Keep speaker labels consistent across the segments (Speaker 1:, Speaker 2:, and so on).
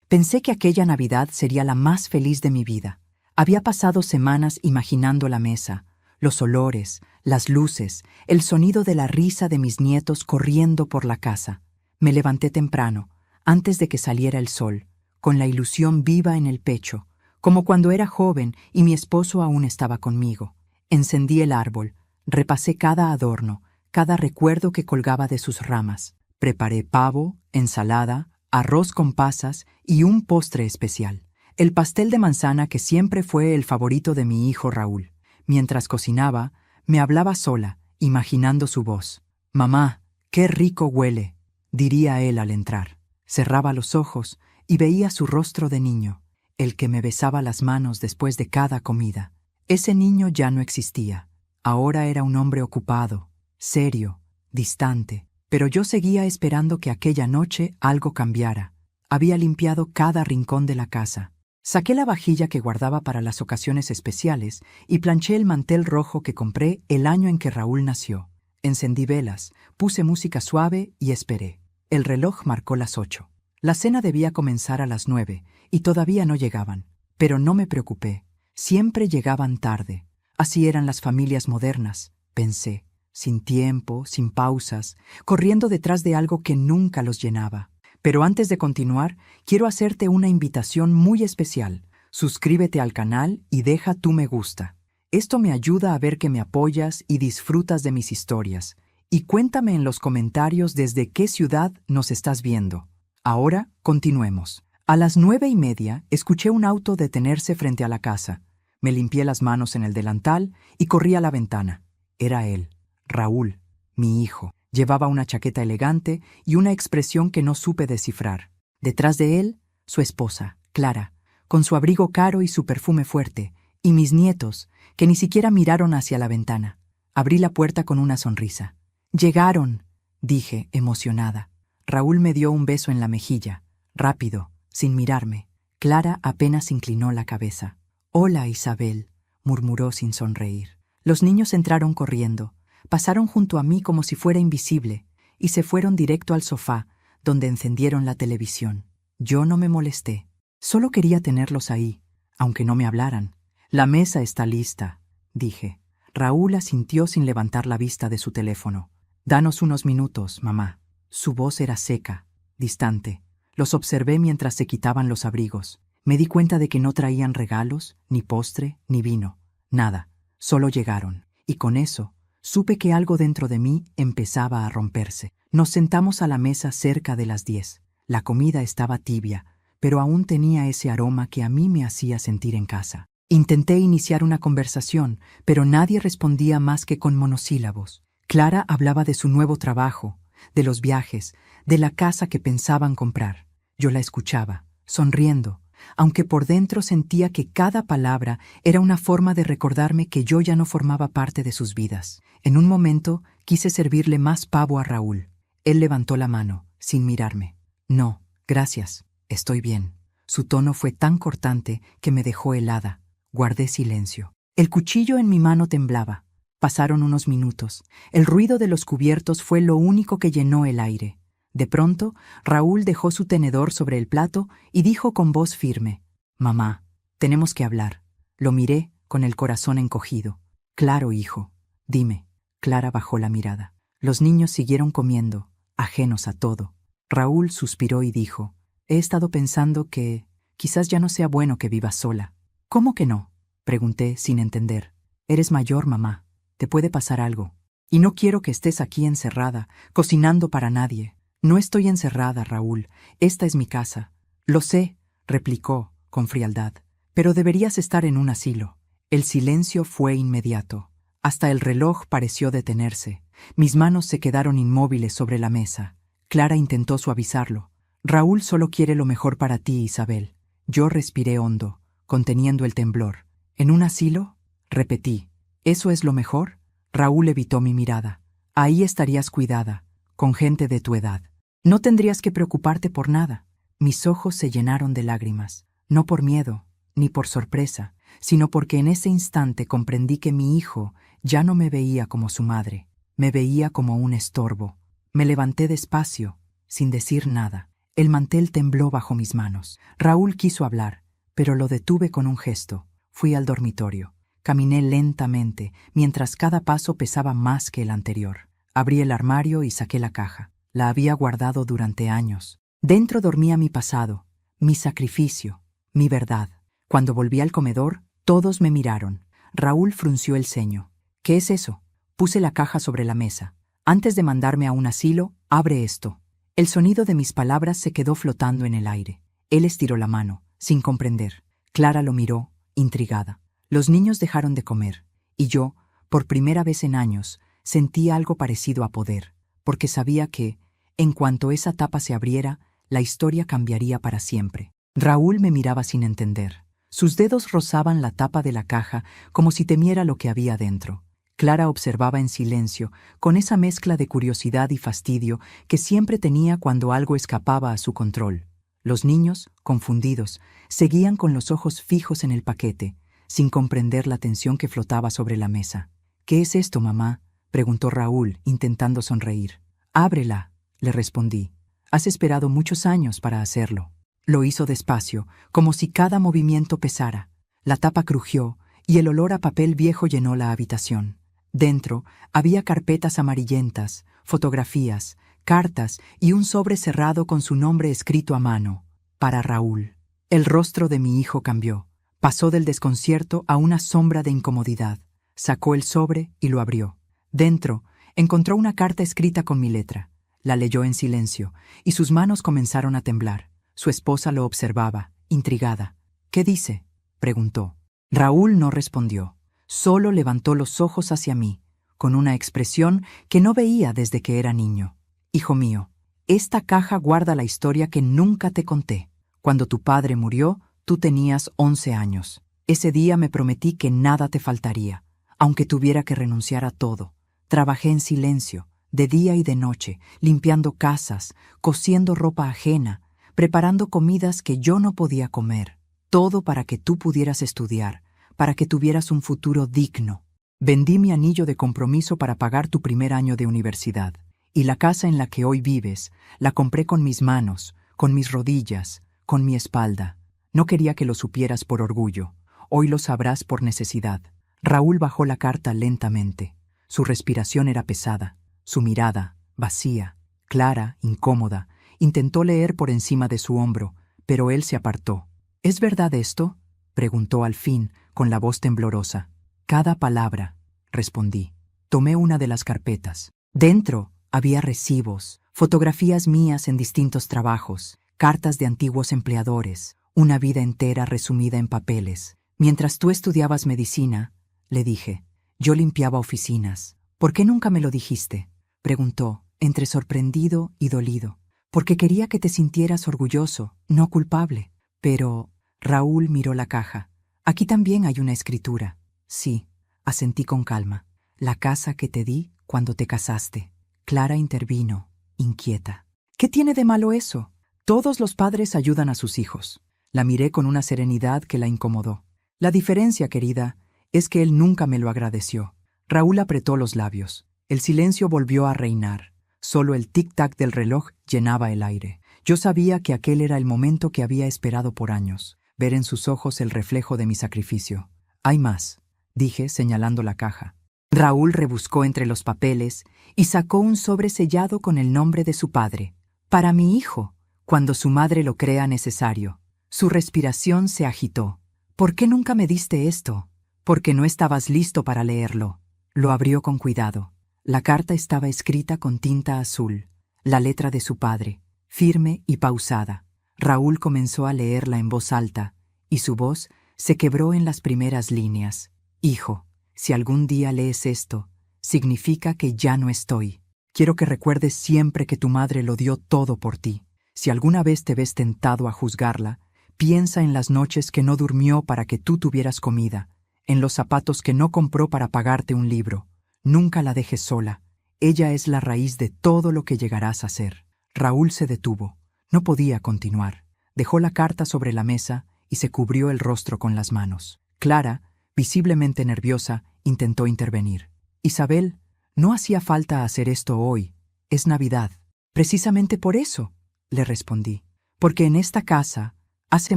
Speaker 1: Pensé que aquella Navidad sería la más feliz de mi vida. Había pasado semanas imaginando la mesa, los olores, las luces, el sonido de la risa de mis nietos corriendo por la casa. Me levanté temprano, antes de que saliera el sol, con la ilusión viva en el pecho, como cuando era joven y mi esposo aún estaba conmigo. Encendí el árbol, repasé cada adorno, cada recuerdo que colgaba de sus ramas. Preparé pavo, ensalada, arroz con pasas y un postre especial, el pastel de manzana que siempre fue el favorito de mi hijo Raúl. Mientras cocinaba, me hablaba sola, imaginando su voz. «Mamá, qué rico huele», diría él al entrar. Cerraba los ojos y veía su rostro de niño, el que me besaba las manos después de cada comida. Ese niño ya no existía. Ahora era un hombre ocupado, serio, distante. Pero yo seguía esperando que aquella noche algo cambiara. Había limpiado cada rincón de la casa. Saqué la vajilla que guardaba para las ocasiones especiales y planché el mantel rojo que compré el año en que Raúl nació. Encendí velas, puse música suave y esperé. El reloj marcó las 8. La cena debía comenzar a las 9 y todavía no llegaban. Pero no me preocupé. Siempre llegaban tarde. Así eran las familias modernas, pensé. Sin tiempo, sin pausas, corriendo detrás de algo que nunca los llenaba. Pero antes de continuar, quiero hacerte una invitación muy especial. Suscríbete al canal y deja tu me gusta. Esto me ayuda a ver que me apoyas y disfrutas de mis historias. Y cuéntame en los comentarios desde qué ciudad nos estás viendo. Ahora, continuemos. A las 9:30 escuché un auto detenerse frente a la casa. Me limpié las manos en el delantal y corrí a la ventana. Era él. Raúl, mi hijo, llevaba una chaqueta elegante y una expresión que no supe descifrar. Detrás de él, su esposa, Clara, con su abrigo caro y su perfume fuerte, y mis nietos, que ni siquiera miraron hacia la ventana. Abrí la puerta con una sonrisa. «¡Llegaron!», dije, emocionada. Raúl me dio un beso en la mejilla, rápido, sin mirarme. Clara apenas inclinó la cabeza. «Hola, Isabel», murmuró sin sonreír. Los niños entraron corriendo. Pasaron junto a mí como si fuera invisible y se fueron directo al sofá, donde encendieron la televisión. Yo no me molesté. Solo quería tenerlos ahí, aunque no me hablaran. «La mesa está lista», dije. Raúl asintió sin levantar la vista de su teléfono. «Danos unos minutos, mamá». Su voz era seca, distante. Los observé mientras se quitaban los abrigos. Me di cuenta de que no traían regalos, ni postre, ni vino. Nada. Solo llegaron. Y con eso, supe que algo dentro de mí empezaba a romperse. Nos sentamos a la mesa cerca de las 10. La comida estaba tibia, pero aún tenía ese aroma que a mí me hacía sentir en casa. Intenté iniciar una conversación, pero nadie respondía más que con monosílabos. Clara hablaba de su nuevo trabajo, de los viajes, de la casa que pensaban comprar. Yo la escuchaba, sonriendo, aunque por dentro sentía que cada palabra era una forma de recordarme que yo ya no formaba parte de sus vidas. En un momento quise servirle más pavo a Raúl. Él levantó la mano, sin mirarme. «No, gracias, estoy bien». Su tono fue tan cortante que me dejó helada. Guardé silencio. El cuchillo en mi mano temblaba. Pasaron unos minutos. El ruido de los cubiertos fue lo único que llenó el aire. De pronto, Raúl dejó su tenedor sobre el plato y dijo con voz firme: «Mamá, tenemos que hablar». Lo miré con el corazón encogido. «Claro, hijo. Dime». Clara bajó la mirada. Los niños siguieron comiendo, ajenos a todo. Raúl suspiró y dijo: «He estado pensando que quizás ya no sea bueno que vivas sola». «¿Cómo que no?», pregunté sin entender. «Eres mayor, mamá. Te puede pasar algo. Y no quiero que estés aquí encerrada, cocinando para nadie». «No estoy encerrada, Raúl. Esta es mi casa». «Lo sé», replicó, con frialdad. «Pero deberías estar en un asilo». El silencio fue inmediato. Hasta el reloj pareció detenerse. Mis manos se quedaron inmóviles sobre la mesa. Clara intentó suavizarlo. «Raúl solo quiere lo mejor para ti, Isabel». Yo respiré hondo, conteniendo el temblor. «¿En un asilo?», repetí. «¿Eso es lo mejor?». Raúl evitó mi mirada. «Ahí estarías cuidada, con gente de tu edad. No tendrías que preocuparte por nada». Mis ojos se llenaron de lágrimas, no por miedo, ni por sorpresa, sino porque en ese instante comprendí que mi hijo ya no me veía como su madre, me veía como un estorbo. Me levanté despacio, sin decir nada. El mantel tembló bajo mis manos. Raúl quiso hablar, pero lo detuve con un gesto. Fui al dormitorio. Caminé lentamente, mientras cada paso pesaba más que el anterior. Abrí el armario y saqué la caja. La había guardado durante años. Dentro dormía mi pasado, mi sacrificio, mi verdad. Cuando volví al comedor, todos me miraron. Raúl frunció el ceño. ¿Qué es eso? Puse la caja sobre la mesa. Antes de mandarme a un asilo, abre esto. El sonido de mis palabras se quedó flotando en el aire. Él estiró la mano, sin comprender. Clara lo miró, intrigada. Los niños dejaron de comer, y yo, por primera vez en años, sentí algo parecido a poder, porque sabía que, en cuanto esa tapa se abriera, la historia cambiaría para siempre. Raúl me miraba sin entender. Sus dedos rozaban la tapa de la caja como si temiera lo que había dentro. Clara observaba en silencio, con esa mezcla de curiosidad y fastidio que siempre tenía cuando algo escapaba a su control. Los niños, confundidos, seguían con los ojos fijos en el paquete, sin comprender la tensión que flotaba sobre la mesa. «¿Qué es esto, mamá?», preguntó Raúl, intentando sonreír. «Ábrela», le respondí. «Has esperado muchos años para hacerlo». Lo hizo despacio, como si cada movimiento pesara. La tapa crujió y el olor a papel viejo llenó la habitación. Dentro había carpetas amarillentas, fotografías, cartas y un sobre cerrado con su nombre escrito a mano. Para Raúl. El rostro de mi hijo cambió. Pasó del desconcierto a una sombra de incomodidad. Sacó el sobre y lo abrió. Dentro encontró una carta escrita con mi letra. La leyó en silencio y sus manos comenzaron a temblar. Su esposa lo observaba, intrigada. «¿Qué dice?», preguntó. Raúl no respondió. Solo levantó los ojos hacia mí, con una expresión que no veía desde que era niño. «Hijo mío, esta caja guarda la historia que nunca te conté. Cuando tu padre murió, tú tenías 11 años. Ese día me prometí que nada te faltaría, aunque tuviera que renunciar a todo. Trabajé en silencio, de día y de noche, limpiando casas, cosiendo ropa ajena, preparando comidas que yo no podía comer. Todo para que tú pudieras estudiar, para que tuvieras un futuro digno. Vendí mi anillo de compromiso para pagar tu primer año de universidad. Y la casa en la que hoy vives, la compré con mis manos, con mis rodillas, con mi espalda. No quería que lo supieras por orgullo. Hoy lo sabrás por necesidad». Raúl bajó la carta lentamente. Su respiración era pesada, su mirada, vacía, clara, incómoda. Intentó leer por encima de su hombro, pero él se apartó. «¿Es verdad esto?», preguntó al fin, con la voz temblorosa. «Cada palabra», respondí. Tomé una de las carpetas. Dentro había recibos, fotografías mías en distintos trabajos, cartas de antiguos empleadores, una vida entera resumida en papeles. «Mientras tú estudiabas medicina», le dije, «yo limpiaba oficinas». «¿Por qué nunca me lo dijiste?», preguntó, entre sorprendido y dolido. «Porque quería que te sintieras orgulloso, no culpable». «Pero…», Raúl miró la caja. «Aquí también hay una escritura». «Sí», asentí con calma. «La casa que te di cuando te casaste». Clara intervino, inquieta. «¿Qué tiene de malo eso? Todos los padres ayudan a sus hijos». La miré con una serenidad que la incomodó. «La diferencia, querida, es que él nunca me lo agradeció». Raúl apretó los labios. El silencio volvió a reinar. Solo el tic-tac del reloj llenaba el aire. Yo sabía que aquel era el momento que había esperado por años, ver en sus ojos el reflejo de mi sacrificio. «Hay más», dije, señalando la caja. Raúl rebuscó entre los papeles y sacó un sobre sellado con el nombre de su padre. «Para mi hijo, cuando su madre lo crea necesario». Su respiración se agitó. «¿Por qué nunca me diste esto?». «Porque no estabas listo para leerlo». Lo abrió con cuidado. La carta estaba escrita con tinta azul, la letra de su padre, firme y pausada. Raúl comenzó a leerla en voz alta, y su voz se quebró en las primeras líneas. «Hijo, si algún día lees esto, significa que ya no estoy. Quiero que recuerdes siempre que tu madre lo dio todo por ti. Si alguna vez te ves tentado a juzgarla, piensa en las noches que no durmió para que tú tuvieras comida, en los zapatos que no compró para pagarte un libro. Nunca la dejes sola. Ella es la raíz de todo lo que llegarás a ser». Raúl se detuvo. No podía continuar. Dejó la carta sobre la mesa y se cubrió el rostro con las manos. Clara, visiblemente nerviosa, intentó intervenir. «Isabel, no hacía falta hacer esto hoy. Es Navidad». «Precisamente por eso», le respondí. Porque en esta casa, hace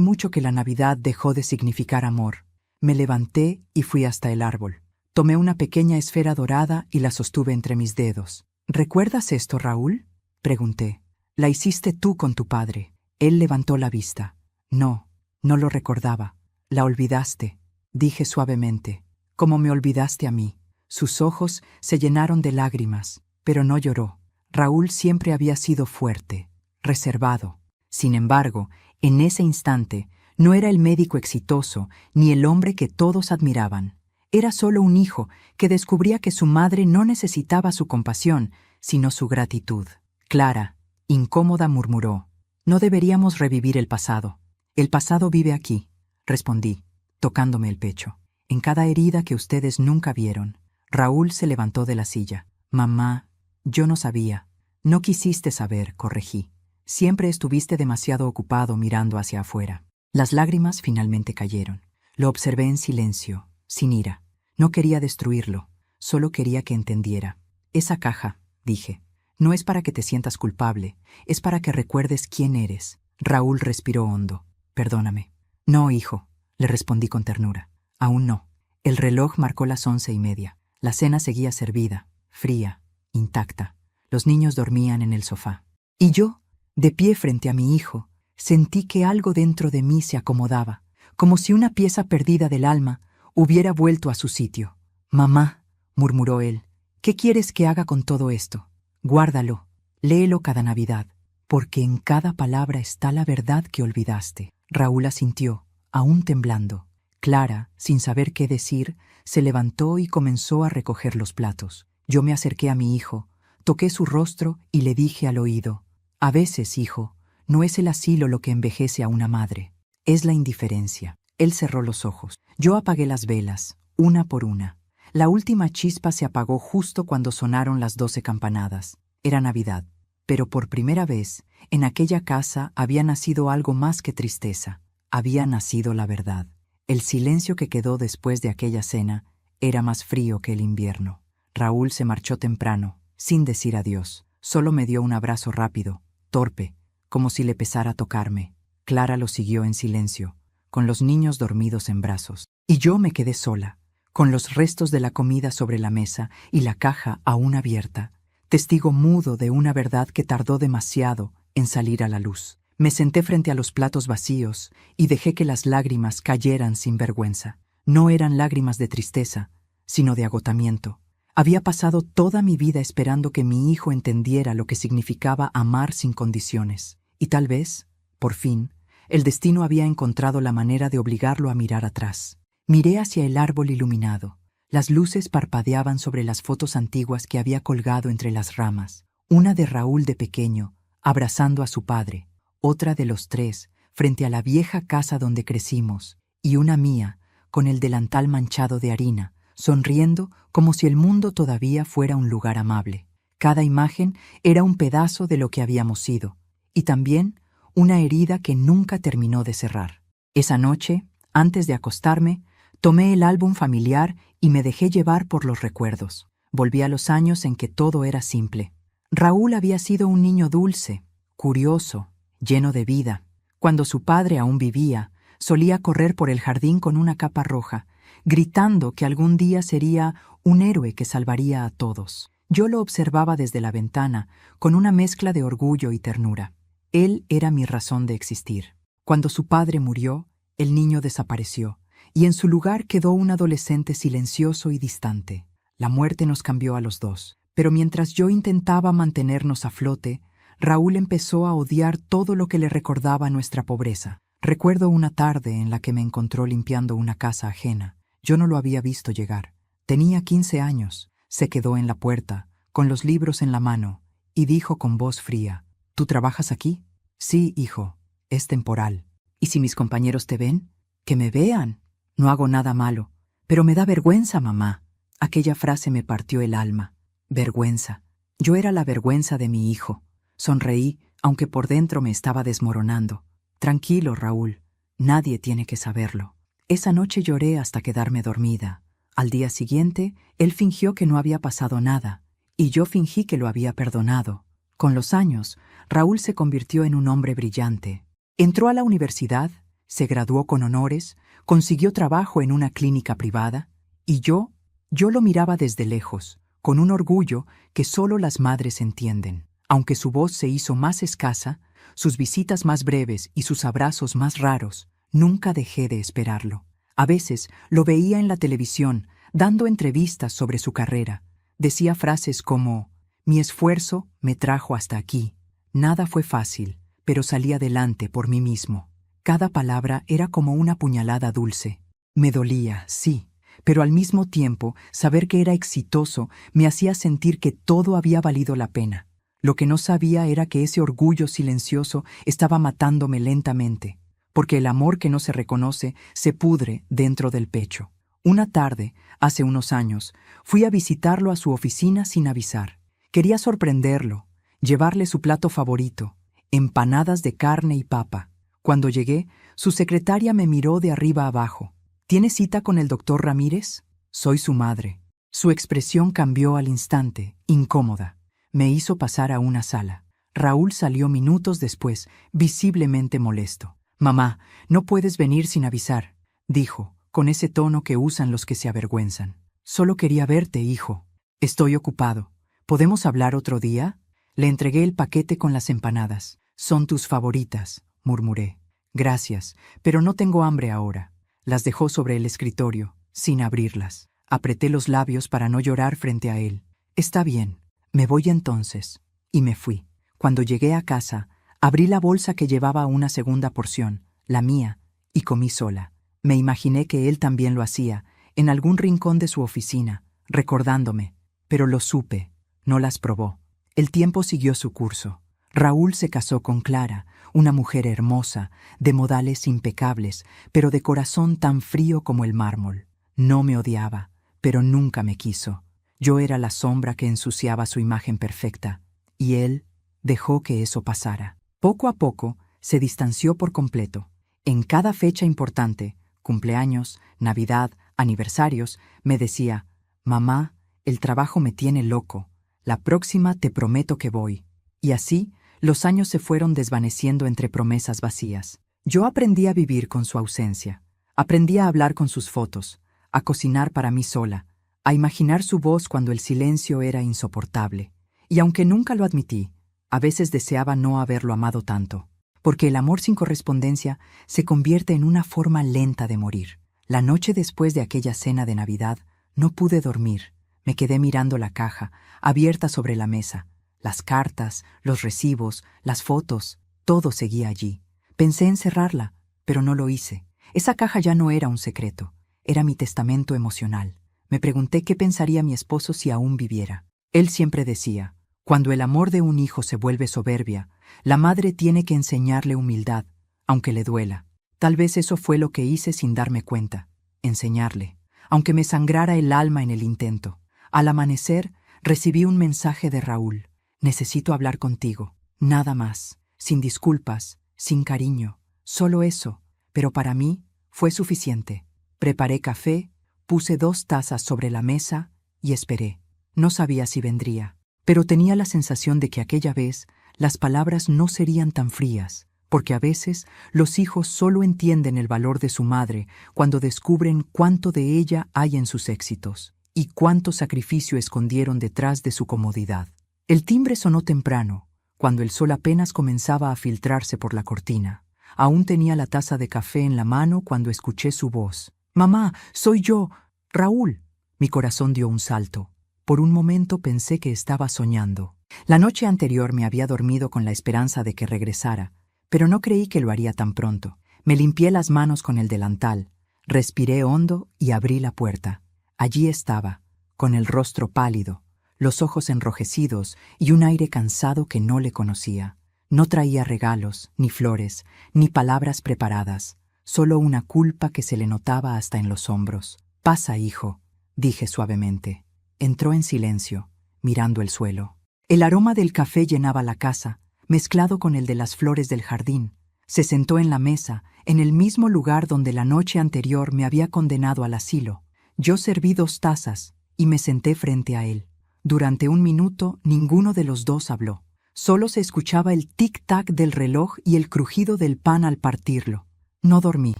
Speaker 1: mucho que la Navidad dejó de significar amor. Me levanté y fui hasta el árbol. Tomé una pequeña esfera dorada y la sostuve entre mis dedos. ¿Recuerdas esto, Raúl? Pregunté. La hiciste tú con tu padre. Él levantó la vista. No, no lo recordaba. La olvidaste, dije suavemente. Como me olvidaste a mí. Sus ojos se llenaron de lágrimas, pero no lloró. Raúl siempre había sido fuerte, reservado. Sin embargo, en ese instante, no era el médico exitoso ni el hombre que todos admiraban. Era solo un hijo que descubría que su madre no necesitaba su compasión, sino su gratitud. Clara, incómoda, murmuró: «No deberíamos revivir el pasado. El pasado vive aquí», respondí, tocándome el pecho. «En cada herida que ustedes nunca vieron». Raúl se levantó de la silla. «Mamá, yo no sabía». «No quisiste saber», corregí. «Siempre estuviste demasiado ocupado mirando hacia afuera». Las lágrimas finalmente cayeron. Lo observé en silencio, sin ira. No quería destruirlo, solo quería que entendiera. «Esa caja», dije, «no es para que te sientas culpable, es para que recuerdes quién eres». Raúl respiró hondo. «Perdóname». «No, hijo», le respondí con ternura. «Aún no». El reloj marcó las 11:30. La cena seguía servida, fría, intacta. Los niños dormían en el sofá. Y yo, de pie frente a mi hijo, sentí que algo dentro de mí se acomodaba, como si una pieza perdida del alma hubiera vuelto a su sitio. «Mamá», murmuró él, «¿qué quieres que haga con todo esto? Guárdalo, léelo cada Navidad, porque en cada palabra está la verdad que olvidaste». Raúl asintió, aún temblando. Clara, sin saber qué decir, se levantó y comenzó a recoger los platos. Yo me acerqué a mi hijo, toqué su rostro y le dije al oído: «A veces, hijo, no es el asilo lo que envejece a una madre, es la indiferencia». Él cerró los ojos. Yo apagué las velas, una por una. La última chispa se apagó justo cuando sonaron las 12 campanadas. Era Navidad. Pero por primera vez, en aquella casa había nacido algo más que tristeza. Había nacido la verdad. El silencio que quedó después de aquella cena era más frío que el invierno. Raúl se marchó temprano, sin decir adiós. Solo me dio un abrazo rápido, torpe, como si le pesara tocarme. Clara lo siguió en silencio, con los niños dormidos en brazos. Y yo me quedé sola, con los restos de la comida sobre la mesa y la caja aún abierta, testigo mudo de una verdad que tardó demasiado en salir a la luz. Me senté frente a los platos vacíos y dejé que las lágrimas cayeran sin vergüenza. No eran lágrimas de tristeza, sino de agotamiento. Había pasado toda mi vida esperando que mi hijo entendiera lo que significaba amar sin condiciones. Y tal vez, por fin, el destino había encontrado la manera de obligarlo a mirar atrás. Miré hacia el árbol iluminado. Las luces parpadeaban sobre las fotos antiguas que había colgado entre las ramas. Una de Raúl de pequeño, abrazando a su padre. Otra de los tres, frente a la vieja casa donde crecimos, y una mía, con el delantal manchado de harina, sonriendo como si el mundo todavía fuera un lugar amable. Cada imagen era un pedazo de lo que habíamos sido, y también una herida que nunca terminó de cerrar. Esa noche, antes de acostarme, tomé el álbum familiar y me dejé llevar por los recuerdos. Volví a los años en que todo era simple. Raúl había sido un niño dulce, curioso, lleno de vida. Cuando su padre aún vivía, solía correr por el jardín con una capa roja, gritando que algún día sería un héroe que salvaría a todos. Yo lo observaba desde la ventana, con una mezcla de orgullo y ternura. Él era mi razón de existir. Cuando su padre murió, el niño desapareció, y en su lugar quedó un adolescente silencioso y distante. La muerte nos cambió a los dos, pero mientras yo intentaba mantenernos a flote, Raúl empezó a odiar todo lo que le recordaba nuestra pobreza. Recuerdo una tarde en la que me encontró limpiando una casa ajena. Yo no lo había visto llegar. Tenía 15 años. Se quedó en la puerta, con los libros en la mano, y dijo con voz fría: «¿Tú trabajas aquí?» «Sí, hijo, es temporal». «¿Y si mis compañeros te ven?» «Que me vean. No hago nada malo. Pero me da vergüenza, mamá». Aquella frase me partió el alma. Vergüenza. Yo era la vergüenza de mi hijo. Sonreí, aunque por dentro me estaba desmoronando. «Tranquilo, Raúl. Nadie tiene que saberlo». Esa noche lloré hasta quedarme dormida. Al día siguiente, él fingió que no había pasado nada, y yo fingí que lo había perdonado. Con los años, Raúl se convirtió en un hombre brillante, Entró a la universidad, se graduó con honores, consiguió trabajo en una clínica privada, y yo lo miraba desde lejos, con un orgullo que solo las madres entienden. Aunque su voz se hizo más escasa, sus visitas más breves y sus abrazos más raros, nunca dejé de esperarlo. A veces lo veía en la televisión, dando entrevistas sobre su carrera. Decía frases como: «Mi esfuerzo me trajo hasta aquí. Nada fue fácil, pero salí adelante por mí mismo». Cada palabra era como una puñalada dulce. Me dolía, sí, pero al mismo tiempo, saber que era exitoso me hacía sentir que todo había valido la pena. Lo que no sabía era que ese orgullo silencioso estaba matándome lentamente, porque el amor que no se reconoce se pudre dentro del pecho. Una tarde, hace unos años, fui a visitarlo a su oficina sin avisar. Quería sorprenderlo, llevarle su plato favorito, empanadas de carne y papa. Cuando llegué, su secretaria me miró de arriba abajo. «¿Tiene cita con el doctor Ramírez?» «Soy su madre». Su expresión cambió al instante, incómoda. Me hizo pasar a una sala. Raúl salió minutos después, visiblemente molesto. «Mamá, no puedes venir sin avisar», dijo, con ese tono que usan los que se avergüenzan. «Solo quería verte, hijo». «Estoy ocupado. ¿Podemos hablar otro día?» Le entregué el paquete con las empanadas. «Son tus favoritas», murmuré. «Gracias, pero no tengo hambre ahora». Las dejó sobre el escritorio, sin abrirlas. Apreté los labios para no llorar frente a él. «Está bien, me voy entonces». Y me fui. Cuando llegué a casa, abrí la bolsa que llevaba una segunda porción, la mía, y comí sola. Me imaginé que él también lo hacía, en algún rincón de su oficina, recordándome, pero lo supe, no las probó. El tiempo siguió su curso. Raúl se casó con Clara, una mujer hermosa, de modales impecables, pero de corazón tan frío como el mármol. No me odiaba, pero nunca me quiso. Yo era la sombra que ensuciaba su imagen perfecta, y él dejó que eso pasara. Poco a poco se distanció por completo. En cada fecha importante, cumpleaños, Navidad, aniversarios, me decía: «Mamá, el trabajo me tiene loco. La próxima te prometo que voy». Y así, los años se fueron desvaneciendo entre promesas vacías. Yo aprendí a vivir con su ausencia. Aprendí a hablar con sus fotos, a cocinar para mí sola, a imaginar su voz cuando el silencio era insoportable. Y aunque nunca lo admití, a veces deseaba no haberlo amado tanto, porque el amor sin correspondencia se convierte en una forma lenta de morir. La noche después de aquella cena de Navidad, no pude dormir. Me quedé mirando la caja, abierta sobre la mesa. Las cartas, los recibos, las fotos, todo seguía allí. Pensé en cerrarla, pero no lo hice. Esa caja ya no era un secreto, era mi testamento emocional. Me pregunté qué pensaría mi esposo si aún viviera. Él siempre decía: «Cuando el amor de un hijo se vuelve soberbia, la madre tiene que enseñarle humildad, aunque le duela». Tal vez eso fue lo que hice sin darme cuenta, enseñarle, aunque me sangrara el alma en el intento. Al amanecer, recibí un mensaje de Raúl: «Necesito hablar contigo». Nada más, sin disculpas, sin cariño, solo eso, pero para mí fue suficiente. Preparé café, puse 2 tazas sobre la mesa y esperé. No sabía si vendría, pero tenía la sensación de que aquella vez las palabras no serían tan frías, porque a veces los hijos solo entienden el valor de su madre cuando descubren cuánto de ella hay en sus éxitos y cuánto sacrificio escondieron detrás de su comodidad. El timbre sonó temprano, cuando el sol apenas comenzaba a filtrarse por la cortina. Aún tenía la taza de café en la mano cuando escuché su voz. «Mamá, soy yo, Raúl». Mi corazón dio un salto. Por un momento pensé que estaba soñando. La noche anterior me había dormido con la esperanza de que regresara, pero no creí que lo haría tan pronto. Me limpié las manos con el delantal, respiré hondo y abrí la puerta. Allí estaba, con el rostro pálido, los ojos enrojecidos y un aire cansado que no le conocía. No traía regalos, ni flores, ni palabras preparadas, solo una culpa que se le notaba hasta en los hombros. «Pasa, hijo», dije suavemente. Entró en silencio, mirando el suelo. El aroma del café llenaba la casa, mezclado con el de las flores del jardín. Se sentó en la mesa, en el mismo lugar donde la noche anterior me había condenado al asilo. Yo serví 2 tazas y me senté frente a él. Durante un minuto ninguno de los dos habló. Solo se escuchaba el tic-tac del reloj y el crujido del pan al partirlo. No dormí,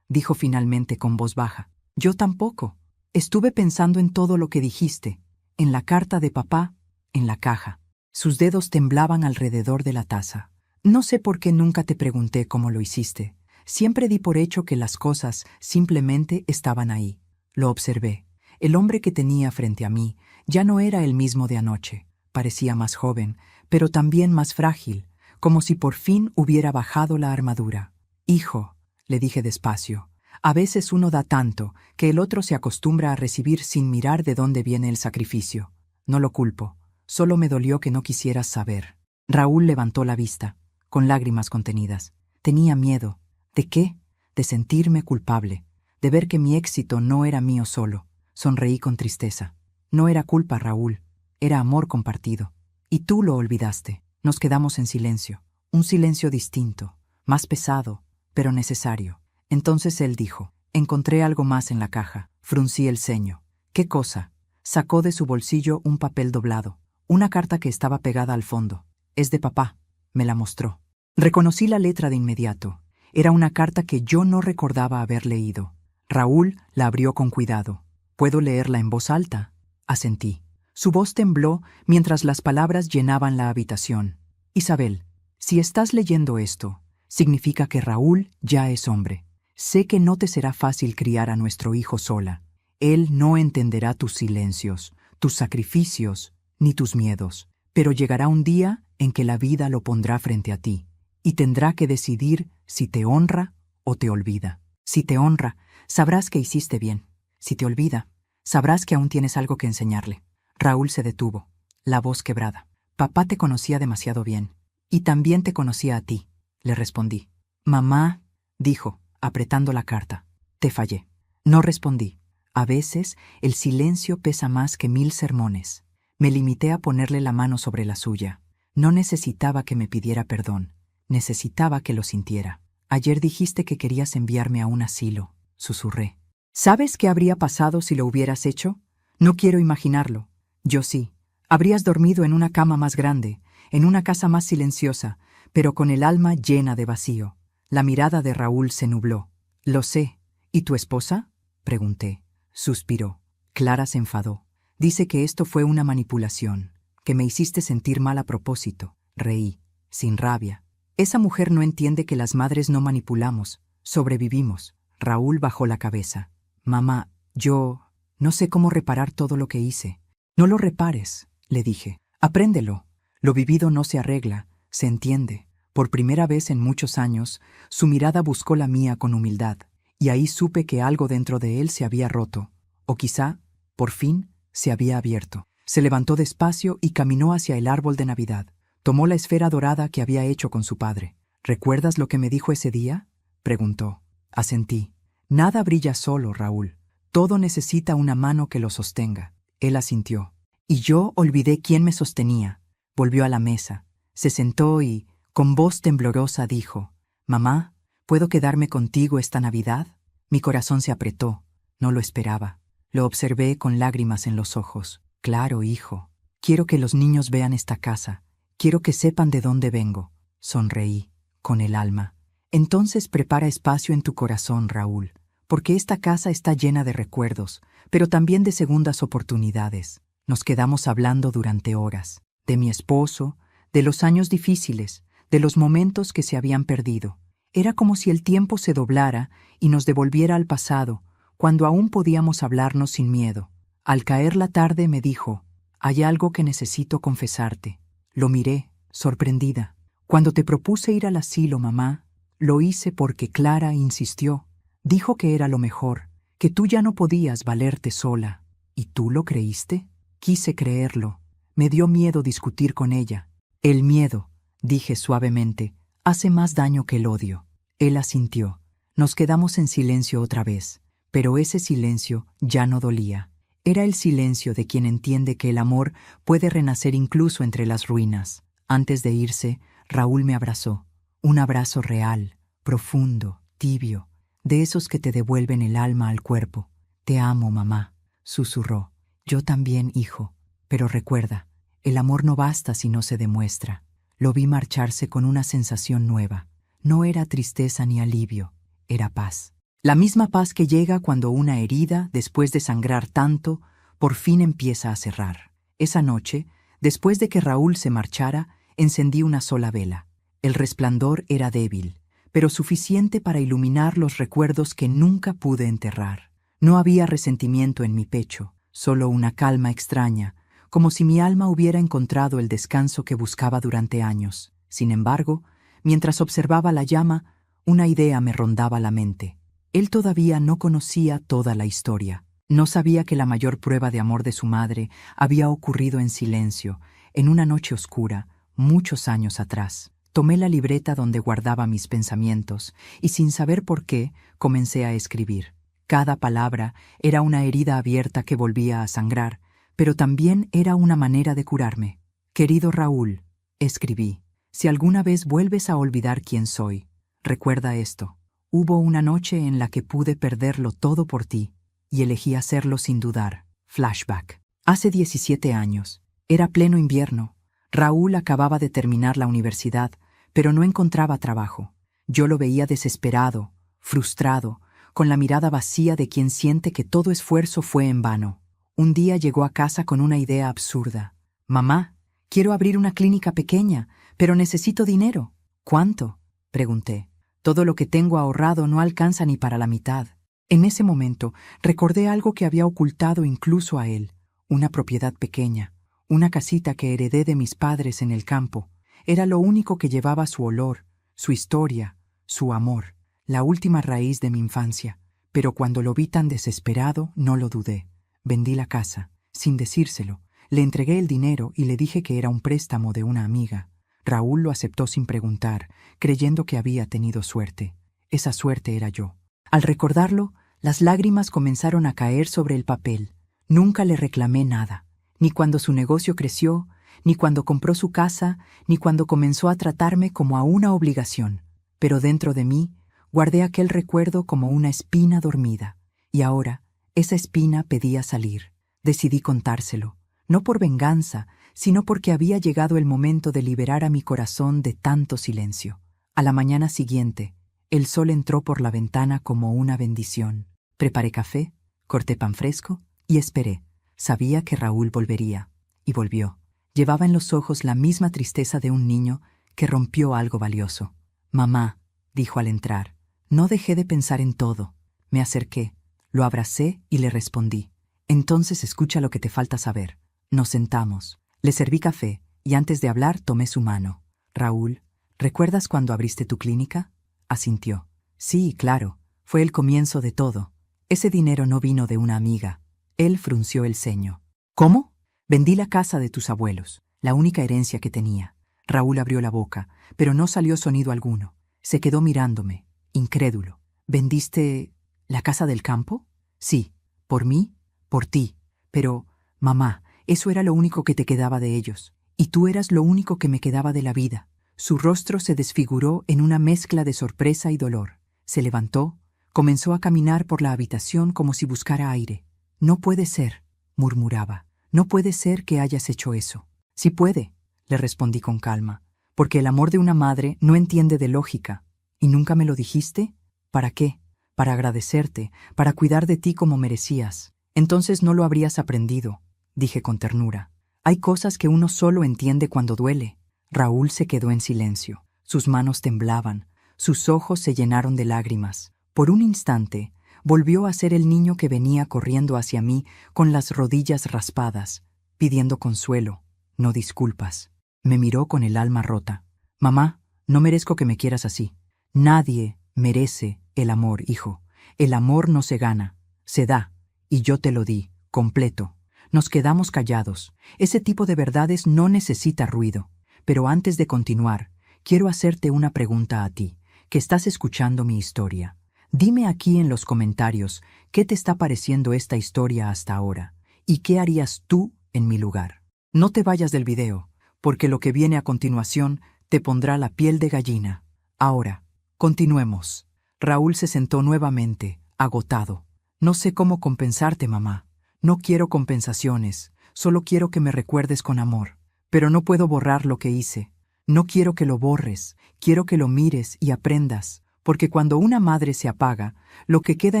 Speaker 1: dijo finalmente con voz baja. Yo tampoco. Estuve pensando en todo lo que dijiste, en la carta de papá, en la caja. Sus dedos temblaban alrededor de la taza. No sé por qué nunca te pregunté cómo lo hiciste. Siempre di por hecho que las cosas simplemente estaban ahí. Lo observé. El hombre que tenía frente a mí ya no era el mismo de anoche. Parecía más joven, pero también más frágil, como si por fin hubiera bajado la armadura. Hijo, le dije despacio, a veces uno da tanto que el otro se acostumbra a recibir sin mirar de dónde viene el sacrificio. No lo culpo, solo me dolió que no quisieras saber. Raúl levantó la vista, con lágrimas contenidas. Tenía miedo. ¿De qué? De sentirme culpable, de ver que mi éxito no era mío solo. Sonreí con tristeza. No era culpa, Raúl, era amor compartido. Y tú lo olvidaste. Nos quedamos en silencio, un silencio distinto, más pesado, pero necesario. Entonces él dijo, encontré algo más en la caja. Fruncí el ceño. ¿Qué cosa? Sacó de su bolsillo un papel doblado, una carta que estaba pegada al fondo. Es de papá, me la mostró. Reconocí la letra de inmediato. Era una carta que yo no recordaba haber leído. Raúl la abrió con cuidado. ¿Puedo leerla en voz alta? Asentí. Su voz tembló mientras las palabras llenaban la habitación. Isabel, si estás leyendo esto, significa que Raúl ya es hombre. Sé que no te será fácil criar a nuestro hijo sola. Él no entenderá tus silencios, tus sacrificios, ni tus miedos. Pero llegará un día en que la vida lo pondrá frente a ti, y tendrá que decidir si te honra o te olvida. Si te honra, sabrás que hiciste bien. Si te olvida, sabrás que aún tienes algo que enseñarle. Raúl se detuvo, la voz quebrada. Papá te conocía demasiado bien, y también te conocía a ti, le respondí. Mamá, dijo, apretando la carta. Te fallé. No respondí. A veces el silencio pesa más que 1000 sermones. Me limité a ponerle la mano sobre la suya. No necesitaba que me pidiera perdón. Necesitaba que lo sintiera. Ayer dijiste que querías enviarme a un asilo, susurré. ¿Sabes qué habría pasado si lo hubieras hecho? No quiero imaginarlo. Yo sí. Habrías dormido en una cama más grande, en una casa más silenciosa, pero con el alma llena de vacío. La mirada de Raúl se nubló. Lo sé. ¿Y tu esposa? Pregunté. Suspiró. Clara se enfadó. Dice que esto fue una manipulación, que me hiciste sentir mal a propósito. Reí, sin rabia. Esa mujer no entiende que las madres no manipulamos, sobrevivimos. Raúl bajó la cabeza. Mamá, yo no sé cómo reparar todo lo que hice. No lo repares, le dije. Apréndelo. Lo vivido no se arregla, se entiende. Por primera vez en muchos años, su mirada buscó la mía con humildad, y ahí supe que algo dentro de él se había roto, o quizá, por fin, se había abierto. Se levantó despacio y caminó hacia el árbol de Navidad. Tomó la esfera dorada que había hecho con su padre. ¿Recuerdas lo que me dijo ese día? Preguntó. Asentí. Nada brilla solo, Raúl. Todo necesita una mano que lo sostenga. Él asintió. Y yo olvidé quién me sostenía. Volvió a la mesa. Se sentó y, con voz temblorosa, dijo, «Mamá, ¿puedo quedarme contigo esta Navidad?» Mi corazón se apretó. No lo esperaba. Lo observé con lágrimas en los ojos. «Claro, hijo. Quiero que los niños vean esta casa. Quiero que sepan de dónde vengo». Sonreí, con el alma. Entonces prepara espacio en tu corazón, Raúl, porque esta casa está llena de recuerdos, pero también de segundas oportunidades. Nos quedamos hablando durante horas, de mi esposo, de los años difíciles, de los momentos que se habían perdido. Era como si el tiempo se doblara y nos devolviera al pasado, cuando aún podíamos hablarnos sin miedo. Al caer la tarde me dijo, «Hay algo que necesito confesarte». Lo miré, sorprendida. Cuando te propuse ir al asilo, mamá, lo hice porque Clara insistió. Dijo que era lo mejor, que tú ya no podías valerte sola. ¿Y tú lo creíste? Quise creerlo. Me dio miedo discutir con ella. El miedo, dije suavemente, hace más daño que el odio. Él asintió. Nos quedamos en silencio otra vez, pero ese silencio ya no dolía. Era el silencio de quien entiende que el amor puede renacer incluso entre las ruinas. Antes de irse, Raúl me abrazó. Un abrazo real, profundo, tibio, de esos que te devuelven el alma al cuerpo. «Te amo, mamá», susurró. «Yo también, hijo. Pero recuerda, el amor no basta si no se demuestra. Lo vi marcharse con una sensación nueva. No era tristeza ni alivio, era paz. La misma paz que llega cuando una herida, después de sangrar tanto, por fin empieza a cerrar. Esa noche, después de que Raúl se marchara, encendí una sola vela. El resplandor era débil, pero suficiente para iluminar los recuerdos que nunca pude enterrar. No había resentimiento en mi pecho, solo una calma extraña, como si mi alma hubiera encontrado el descanso que buscaba durante años. Sin embargo, mientras observaba la llama, una idea me rondaba la mente. Él todavía no conocía toda la historia. No sabía que la mayor prueba de amor de su madre había ocurrido en silencio, en una noche oscura, muchos años atrás. Tomé la libreta donde guardaba mis pensamientos y, sin saber por qué, comencé a escribir. Cada palabra era una herida abierta que volvía a sangrar, pero también era una manera de curarme. Querido Raúl, escribí, si alguna vez vuelves a olvidar quién soy, recuerda esto. Hubo una noche en la que pude perderlo todo por ti, y elegí hacerlo sin dudar. Flashback. Hace 17 años. Era pleno invierno. Raúl acababa de terminar la universidad, pero no encontraba trabajo. Yo lo veía desesperado, frustrado, con la mirada vacía de quien siente que todo esfuerzo fue en vano. Un día llegó a casa con una idea absurda. «Mamá, quiero abrir una clínica pequeña, pero necesito dinero». «¿Cuánto?», pregunté. «Todo lo que tengo ahorrado no alcanza ni para la mitad». En ese momento recordé algo que había ocultado incluso a él, una propiedad pequeña, una casita que heredé de mis padres en el campo. Era lo único que llevaba su olor, su historia, su amor, la última raíz de mi infancia. Pero cuando lo vi tan desesperado, no lo dudé. Vendí la casa, sin decírselo. Le entregué el dinero y le dije que era un préstamo de una amiga. Raúl lo aceptó sin preguntar, creyendo que había tenido suerte. Esa suerte era yo. Al recordarlo, las lágrimas comenzaron a caer sobre el papel. Nunca le reclamé nada, ni cuando su negocio creció, ni cuando compró su casa, ni cuando comenzó a tratarme como a una obligación. Pero dentro de mí, guardé aquel recuerdo como una espina dormida. Y ahora, esa espina pedía salir. Decidí contárselo, no por venganza, sino porque había llegado el momento de liberar a mi corazón de tanto silencio. A la mañana siguiente, el sol entró por la ventana como una bendición. Preparé café, corté pan fresco y esperé. Sabía que Raúl volvería. Y volvió. Llevaba en los ojos la misma tristeza de un niño que rompió algo valioso. «Mamá», dijo al entrar. No dejé de pensar en todo. Me acerqué, lo abracé y le respondí. «Entonces escucha lo que te falta saber». Nos sentamos. Le serví café y antes de hablar tomé su mano. «Raúl, ¿recuerdas cuando abriste tu clínica?». Asintió. «Sí, claro. Fue el comienzo de todo. Ese dinero no vino de una amiga». Él frunció el ceño. «¿Cómo?». «Vendí la casa de tus abuelos, la única herencia que tenía». Raúl abrió la boca, pero no salió sonido alguno. Se quedó mirándome, incrédulo. «¿Vendiste la casa del campo?». «Sí. ¿Por mí?». «Por ti. Pero, mamá, eso era lo único que te quedaba de ellos. Y tú eras lo único que me quedaba de la vida». Su rostro se desfiguró en una mezcla de sorpresa y dolor. Se levantó, comenzó a caminar por la habitación como si buscara aire. «No puede ser», murmuraba. «No puede ser que hayas hecho eso». «Sí puede», le respondí con calma, «porque el amor de una madre no entiende de lógica». «¿Y nunca me lo dijiste?». «¿Para qué?». «Para agradecerte, para cuidar de ti como merecías». «Entonces no lo habrías aprendido», dije con ternura. «Hay cosas que uno solo entiende cuando duele». Raúl se quedó en silencio. Sus manos temblaban, sus ojos se llenaron de lágrimas. Por un instante, volvió a ser el niño que venía corriendo hacia mí con las rodillas raspadas, pidiendo consuelo, no disculpas. Me miró con el alma rota. «Mamá, no merezco que me quieras así». «Nadie merece el amor, hijo. El amor no se gana, se da, y yo te lo di, completo». Nos quedamos callados. Ese tipo de verdades no necesita ruido. Pero antes de continuar, quiero hacerte una pregunta a ti, que estás escuchando mi historia. Dime aquí en los comentarios qué te está pareciendo esta historia hasta ahora y qué harías tú en mi lugar. No te vayas del video, porque lo que viene a continuación te pondrá la piel de gallina. Ahora, continuemos. Raúl se sentó nuevamente, agotado. «No sé cómo compensarte, mamá. No quiero compensaciones, solo quiero que me recuerdes con amor. Pero no puedo borrar lo que hice. No quiero que lo borres, quiero que lo mires y aprendas, porque cuando una madre se apaga, lo que queda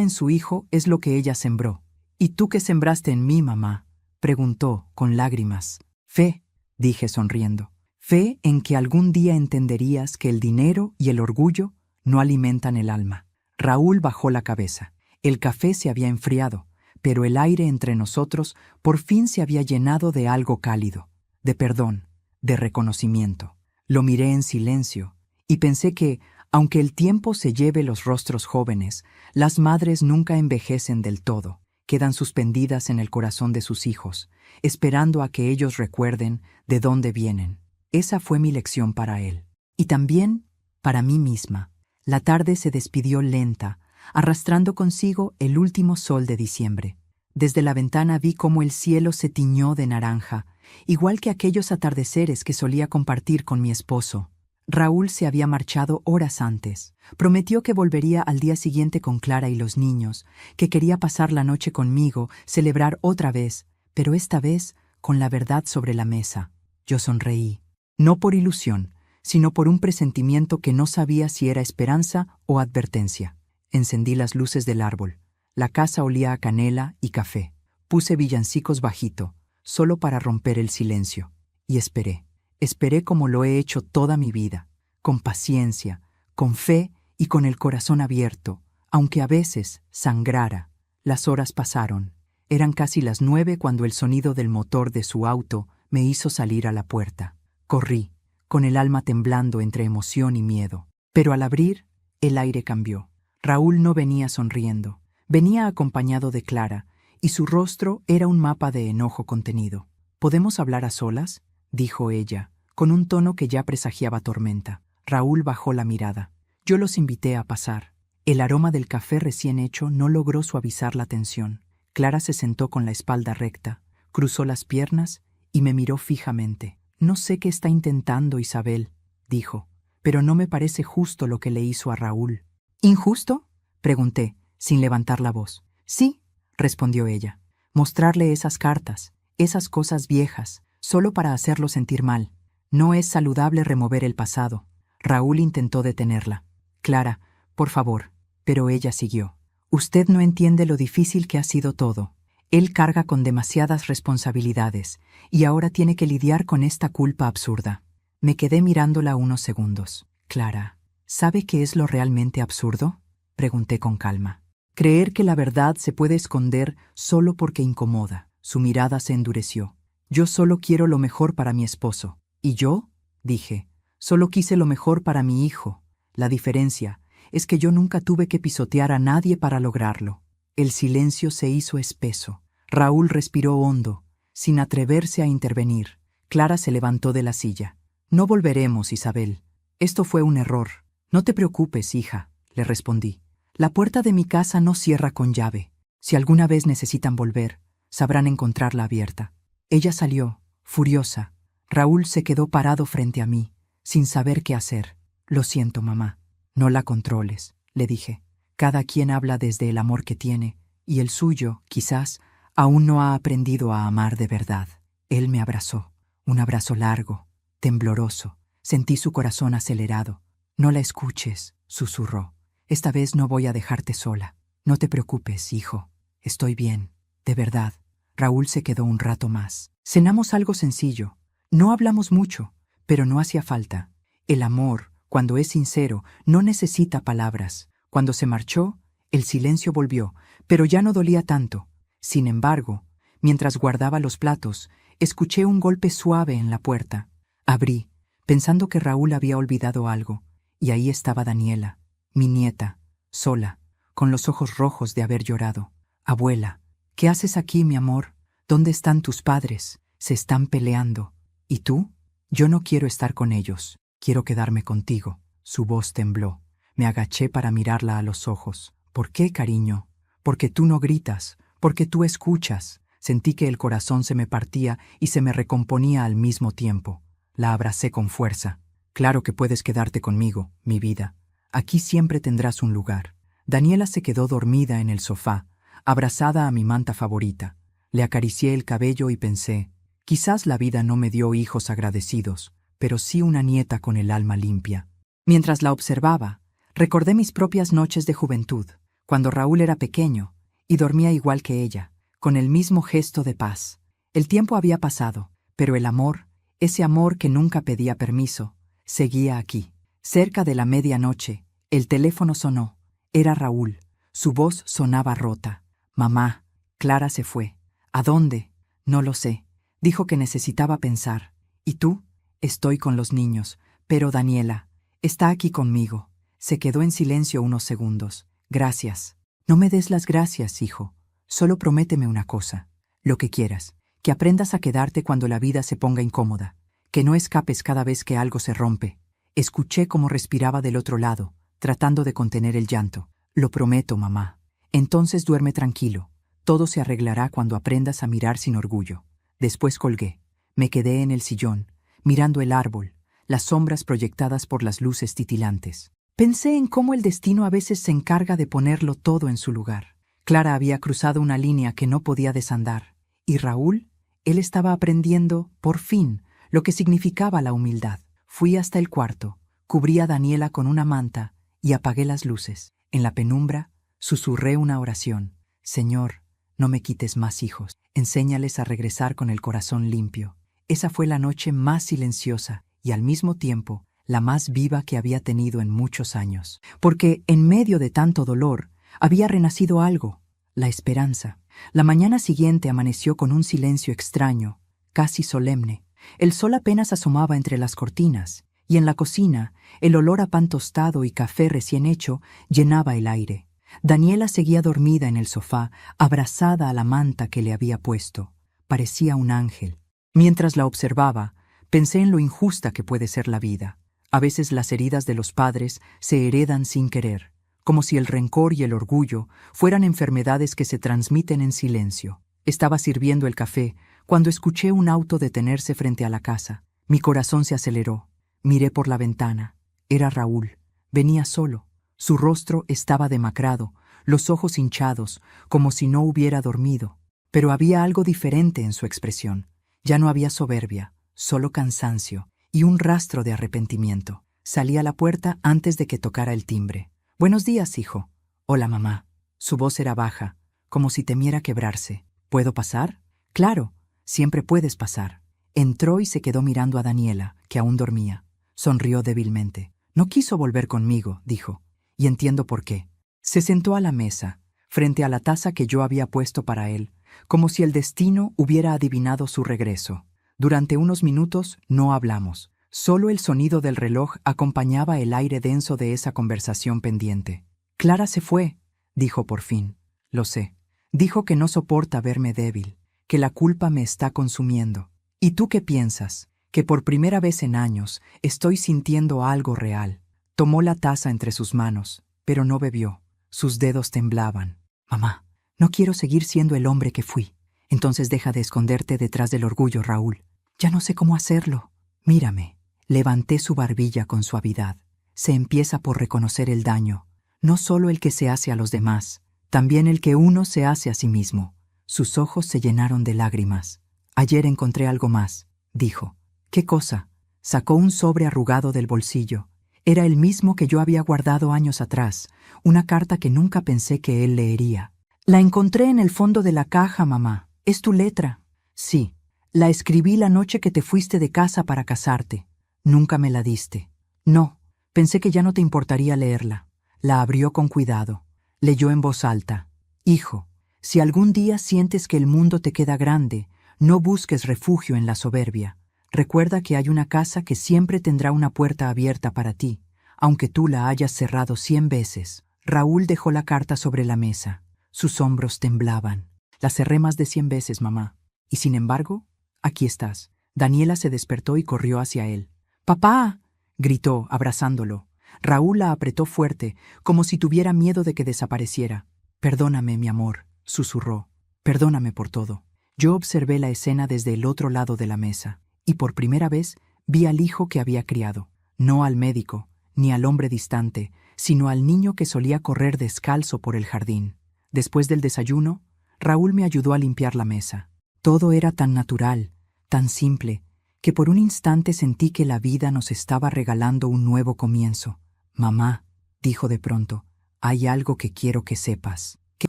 Speaker 1: en su hijo es lo que ella sembró. ¿Y tú qué sembraste en mí, mamá?, preguntó con lágrimas. Fe, dije sonriendo. Fe en que algún día entenderías que el dinero y el orgullo no alimentan el alma. Raúl bajó la cabeza. El café se había enfriado, pero el aire entre nosotros por fin se había llenado de algo cálido, de perdón, de reconocimiento. Lo miré en silencio y pensé que, aunque el tiempo se lleve los rostros jóvenes, las madres nunca envejecen del todo. Quedan suspendidas en el corazón de sus hijos, esperando a que ellos recuerden de dónde vienen. Esa fue mi lección para él. Y también para mí misma. La tarde se despidió lenta, arrastrando consigo el último sol de diciembre. Desde la ventana vi cómo el cielo se tiñó de naranja, igual que aquellos atardeceres que solía compartir con mi esposo. Raúl se había marchado horas antes. Prometió que volvería al día siguiente con Clara y los niños, que quería pasar la noche conmigo, celebrar otra vez, pero esta vez con la verdad sobre la mesa. Yo sonreí, no por ilusión, sino por un presentimiento que no sabía si era esperanza o advertencia. Encendí las luces del árbol. La casa olía a canela y café. Puse villancicos bajito, solo para romper el silencio, y esperé. Esperé como lo he hecho toda mi vida, con paciencia, con fe y con el corazón abierto, aunque a veces sangrara. Las horas pasaron. Eran casi las 9 cuando el sonido del motor de su auto me hizo salir a la puerta. Corrí, con el alma temblando entre emoción y miedo. Pero al abrir, el aire cambió. Raúl no venía sonriendo. Venía acompañado de Clara, y su rostro era un mapa de enojo contenido. ¿Podemos hablar a solas?, dijo ella, con un tono que ya presagiaba tormenta. Raúl bajó la mirada. Yo los invité a pasar. El aroma del café recién hecho no logró suavizar la tensión. Clara se sentó con la espalda recta, cruzó las piernas y me miró fijamente. No sé qué está intentando Isabel, dijo, pero no me parece justo lo que le hizo a Raúl. ¿Injusto?, pregunté, sin levantar la voz. Sí, respondió ella. Mostrarle esas cartas, esas cosas viejas, solo para hacerlo sentir mal. No es saludable remover el pasado. Raúl intentó detenerla. Clara, por favor. Pero ella siguió. Usted no entiende lo difícil que ha sido todo. Él carga con demasiadas responsabilidades y ahora tiene que lidiar con esta culpa absurda. Me quedé mirándola unos segundos. Clara, ¿sabe qué es lo realmente absurdo?, pregunté con calma. Creer que la verdad se puede esconder solo porque incomoda. Su mirada se endureció. Yo solo quiero lo mejor para mi esposo. ¿Y yo?, dije. Solo quise lo mejor para mi hijo. La diferencia es que yo nunca tuve que pisotear a nadie para lograrlo. El silencio se hizo espeso. Raúl respiró hondo, sin atreverse a intervenir. Clara se levantó de la silla. No volveremos, Isabel. Esto fue un error. No te preocupes, hija, le respondí. La puerta de mi casa no cierra con llave. Si alguna vez necesitan volver, sabrán encontrarla abierta. Ella salió, furiosa. Raúl se quedó parado frente a mí, sin saber qué hacer. Lo siento, mamá. No la controles, le dije. Cada quien habla desde el amor que tiene, y el suyo, quizás, aún no ha aprendido a amar de verdad. Él me abrazó, un abrazo largo, tembloroso. Sentí su corazón acelerado. No la escuches, susurró. Esta vez no voy a dejarte sola. No te preocupes, hijo. Estoy bien, de verdad. Raúl se quedó un rato más. Cenamos algo sencillo. No hablamos mucho, pero no hacía falta. El amor, cuando es sincero, no necesita palabras. Cuando se marchó, el silencio volvió, pero ya no dolía tanto. Sin embargo, mientras guardaba los platos, escuché un golpe suave en la puerta. Abrí, pensando que Raúl había olvidado algo, y ahí estaba Daniela, mi nieta, sola, con los ojos rojos de haber llorado. Abuela, ¿qué haces aquí, mi amor? ¿Dónde están tus padres? Se están peleando. ¿Y tú? Yo no quiero estar con ellos. Quiero quedarme contigo. Su voz tembló. Me agaché para mirarla a los ojos. ¿Por qué, cariño? Porque tú no gritas, porque tú escuchas. Sentí que el corazón se me partía y se me recomponía al mismo tiempo. La abracé con fuerza. Claro que puedes quedarte conmigo, mi vida. Aquí siempre tendrás un lugar. Daniela se quedó dormida en el sofá, abrazada a mi manta favorita. Le acaricié el cabello y pensé, quizás la vida no me dio hijos agradecidos, pero sí una nieta con el alma limpia. Mientras la observaba, recordé mis propias noches de juventud, cuando Raúl era pequeño y dormía igual que ella, con el mismo gesto de paz. El tiempo había pasado, pero el amor, ese amor que nunca pedía permiso, seguía aquí. Cerca de la medianoche, el teléfono sonó. Era Raúl. Su voz sonaba rota. Mamá, Clara se fue. ¿A dónde? No lo sé. Dijo que necesitaba pensar. ¿Y tú? Estoy con los niños, pero Daniela está aquí conmigo. Se quedó en silencio unos segundos. Gracias. No me des las gracias, hijo. Solo prométeme una cosa. Lo que quieras. Que aprendas a quedarte cuando la vida se ponga incómoda. Que no escapes cada vez que algo se rompe. Escuché cómo respiraba del otro lado, tratando de contener el llanto. Lo prometo, mamá. Entonces duerme tranquilo. Todo se arreglará cuando aprendas a mirar sin orgullo. Después colgué. Me quedé en el sillón, mirando el árbol, las sombras proyectadas por las luces titilantes. Pensé en cómo el destino a veces se encarga de ponerlo todo en su lugar. Clara había cruzado una línea que no podía desandar. Y Raúl, él estaba aprendiendo, por fin, lo que significaba la humildad. Fui hasta el cuarto, cubrí a Daniela con una manta y apagué las luces. En la penumbra, susurré una oración. Señor, no me quites más hijos. Enséñales a regresar con el corazón limpio. Esa fue la noche más silenciosa y al mismo tiempo la más viva que había tenido en muchos años. Porque en medio de tanto dolor había renacido algo, la esperanza. La mañana siguiente amaneció con un silencio extraño, casi solemne. El sol apenas asomaba entre las cortinas, y en la cocina el olor a pan tostado y café recién hecho llenaba el aire. Daniela seguía dormida en el sofá, abrazada a la manta que le había puesto. Parecía un ángel. Mientras la observaba, pensé en lo injusta que puede ser la vida. A veces las heridas de los padres se heredan sin querer, como si el rencor y el orgullo fueran enfermedades que se transmiten en silencio. Estaba sirviendo el café cuando escuché un auto detenerse frente a la casa. Mi corazón se aceleró. Miré por la ventana. Era Raúl. Venía solo. Su rostro estaba demacrado, los ojos hinchados, como si no hubiera dormido. Pero había algo diferente en su expresión. Ya no había soberbia, solo cansancio y un rastro de arrepentimiento. Salí a la puerta antes de que tocara el timbre. «Buenos días, hijo». «Hola, mamá». Su voz era baja, como si temiera quebrarse. «¿Puedo pasar?» «Claro, siempre puedes pasar». Entró y se quedó mirando a Daniela, que aún dormía. Sonrió débilmente. «No quiso volver conmigo», dijo. «Y entiendo por qué». Se sentó a la mesa, frente a la taza que yo había puesto para él, como si el destino hubiera adivinado su regreso. Durante unos minutos no hablamos. Solo el sonido del reloj acompañaba el aire denso de esa conversación pendiente. «Clara se fue», dijo por fin. «Lo sé». Dijo que no soporta verme débil, que la culpa me está consumiendo. «¿Y tú qué piensas?» «Que por primera vez en años estoy sintiendo algo real». Tomó la taza entre sus manos, pero no bebió. Sus dedos temblaban. «Mamá, no quiero seguir siendo el hombre que fui». «Entonces deja de esconderte detrás del orgullo, Raúl». «Ya no sé cómo hacerlo». «Mírame». Levanté su barbilla con suavidad. Se empieza por reconocer el daño, no solo el que se hace a los demás, también el que uno se hace a sí mismo. Sus ojos se llenaron de lágrimas. «Ayer encontré algo más», dijo. «¿Qué cosa?» Sacó un sobre arrugado del bolsillo. Era el mismo que yo había guardado años atrás, una carta que nunca pensé que él leería. «La encontré en el fondo de la caja, mamá. ¿Es tu letra?» «Sí. La escribí la noche que te fuiste de casa para casarte. Nunca me la diste». «No. Pensé que ya no te importaría leerla». La abrió con cuidado. Leyó en voz alta. «Hijo, si algún día sientes que el mundo te queda grande, no busques refugio en la soberbia. Recuerda que hay una casa que siempre tendrá una puerta abierta para ti, aunque tú la hayas cerrado 100 veces». Raúl dejó la carta sobre la mesa. Sus hombros temblaban. «La cerré más de 100 veces, mamá. Y sin embargo, aquí estás». Daniela se despertó y corrió hacia él. «¡Papá!», gritó, abrazándolo. Raúl la apretó fuerte, como si tuviera miedo de que desapareciera. «Perdóname, mi amor», susurró. «Perdóname por todo». Yo observé la escena desde el otro lado de la mesa, y por primera vez vi al hijo que había criado. No al médico, ni al hombre distante, sino al niño que solía correr descalzo por el jardín. Después del desayuno, Raúl me ayudó a limpiar la mesa. Todo era tan natural, tan simple, que por un instante sentí que la vida nos estaba regalando un nuevo comienzo. «Mamá», dijo de pronto, «hay algo que quiero que sepas». «¿Qué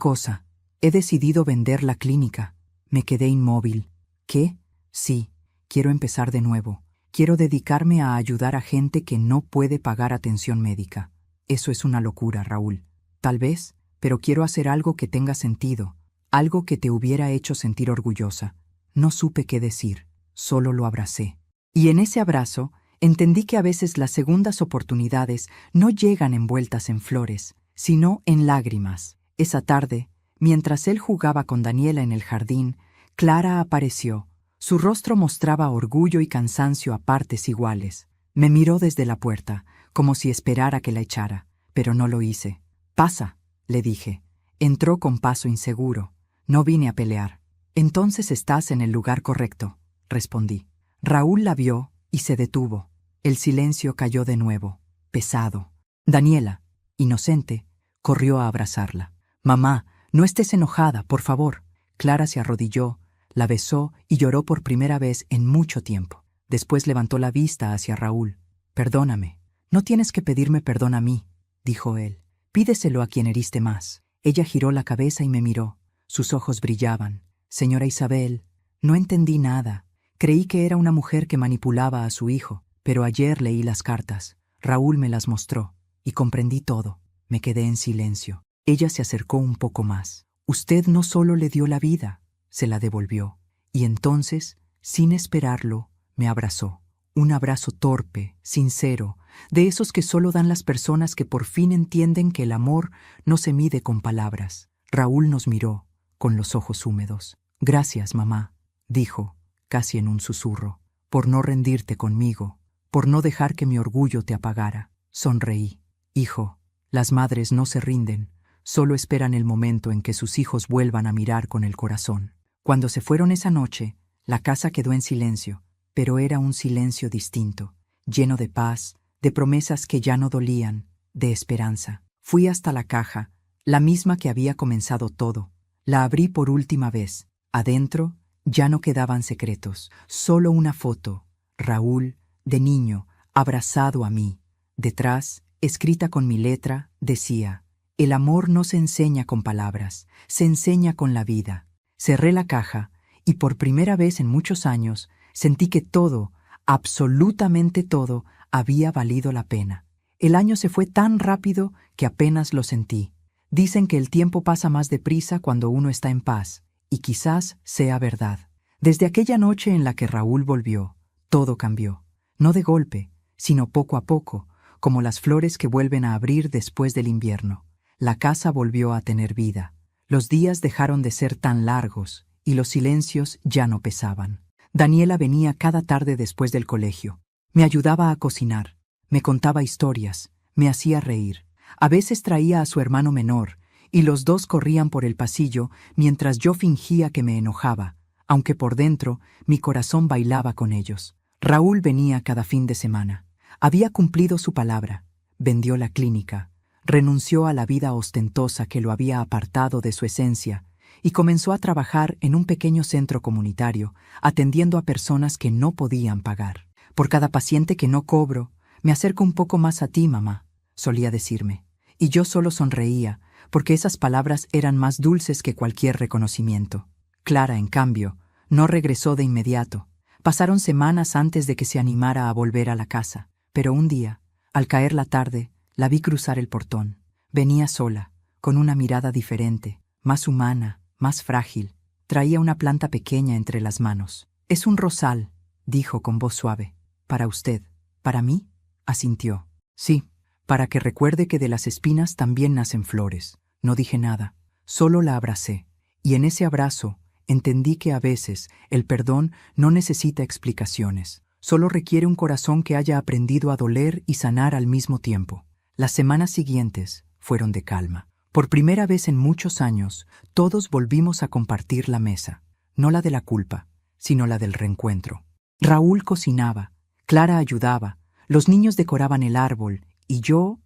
Speaker 1: cosa?» «He decidido vender la clínica». Me quedé inmóvil. «¿Qué?» «Sí, quiero empezar de nuevo. Quiero dedicarme a ayudar a gente que no puede pagar atención médica». «Eso es una locura, Raúl». «Tal vez, pero quiero hacer algo que tenga sentido, algo que te hubiera hecho sentir orgullosa». No supe qué decir, solo lo abracé. Y en ese abrazo entendí que a veces las segundas oportunidades no llegan envueltas en flores, sino en lágrimas. Esa tarde, mientras él jugaba con Daniela en el jardín, Clara apareció. Su rostro mostraba orgullo y cansancio a partes iguales. Me miró desde la puerta, como si esperara que la echara, pero no lo hice. «Pasa», le dije. Entró con paso inseguro. «No vine a pelear». «Entonces estás en el lugar correcto», respondí. Raúl la vio y se detuvo. El silencio cayó de nuevo, pesado. Daniela, inocente, corrió a abrazarla. «Mamá, no estés enojada, por favor». Clara se arrodilló, la besó y lloró por primera vez en mucho tiempo. Después levantó la vista hacia Raúl. «Perdóname». «No tienes que pedirme perdón a mí», dijo él. «Pídeselo a quien heriste más». Ella giró la cabeza y me miró. Sus ojos brillaban. «Señora Isabel, no entendí nada. Creí que era una mujer que manipulaba a su hijo, pero ayer leí las cartas. Raúl me las mostró y comprendí todo». Me quedé en silencio. Ella se acercó un poco más. «Usted no solo le dio la vida, se la devolvió». Y entonces, sin esperarlo, me abrazó. Un abrazo torpe, sincero, de esos que solo dan las personas que por fin entienden que el amor no se mide con palabras. Raúl nos miró, con los ojos húmedos. «Gracias, mamá», dijo, casi en un susurro, «por no rendirte conmigo, por no dejar que mi orgullo te apagara». Sonreí. «Hijo, las madres no se rinden, solo esperan el momento en que sus hijos vuelvan a mirar con el corazón». Cuando se fueron esa noche, la casa quedó en silencio, pero era un silencio distinto, lleno de paz, de promesas que ya no dolían, de esperanza. Fui hasta la caja, la misma que había comenzado todo. La abrí por última vez. Adentro ya no quedaban secretos, solo una foto. Raúl, de niño, abrazado a mí. Detrás, escrita con mi letra, decía: «El amor no se enseña con palabras, se enseña con la vida». Cerré la caja y por primera vez en muchos años sentí que todo, absolutamente todo, había valido la pena. El año se fue tan rápido que apenas lo sentí. Dicen que el tiempo pasa más deprisa cuando uno está en paz, y quizás sea verdad. Desde aquella noche en la que Raúl volvió, todo cambió. No de golpe, sino poco a poco, como las flores que vuelven a abrir después del invierno. La casa volvió a tener vida. Los días dejaron de ser tan largos y los silencios ya no pesaban. Daniela venía cada tarde después del colegio. Me ayudaba a cocinar, me contaba historias, me hacía reír. A veces traía a su hermano menor y los dos corrían por el pasillo mientras yo fingía que me enojaba, aunque por dentro mi corazón bailaba con ellos. Raúl venía cada fin de semana. Había cumplido su palabra, vendió la clínica, renunció a la vida ostentosa que lo había apartado de su esencia y comenzó a trabajar en un pequeño centro comunitario, atendiendo a personas que no podían pagar. «Por cada paciente que no cobro, me acerco un poco más a ti, mamá», solía decirme. Y yo solo sonreía, porque esas palabras eran más dulces que cualquier reconocimiento. Clara, en cambio, no regresó de inmediato. Pasaron semanas antes de que se animara a volver a la casa, pero un día, al caer la tarde, la vi cruzar el portón. Venía sola, con una mirada diferente, más humana, más frágil. Traía una planta pequeña entre las manos. «Es un rosal», dijo con voz suave. «Para usted». «¿Para mí?», asintió. «Sí, para que recuerde que de las espinas también nacen flores». No dije nada, solo la abracé. Y en ese abrazo entendí que a veces el perdón no necesita explicaciones. Solo requiere un corazón que haya aprendido a doler y sanar al mismo tiempo. Las semanas siguientes fueron de calma. Por primera vez en muchos años, todos volvimos a compartir la mesa. No la de la culpa, sino la del reencuentro. Raúl cocinaba, Clara ayudaba, los niños decoraban el árbol y yo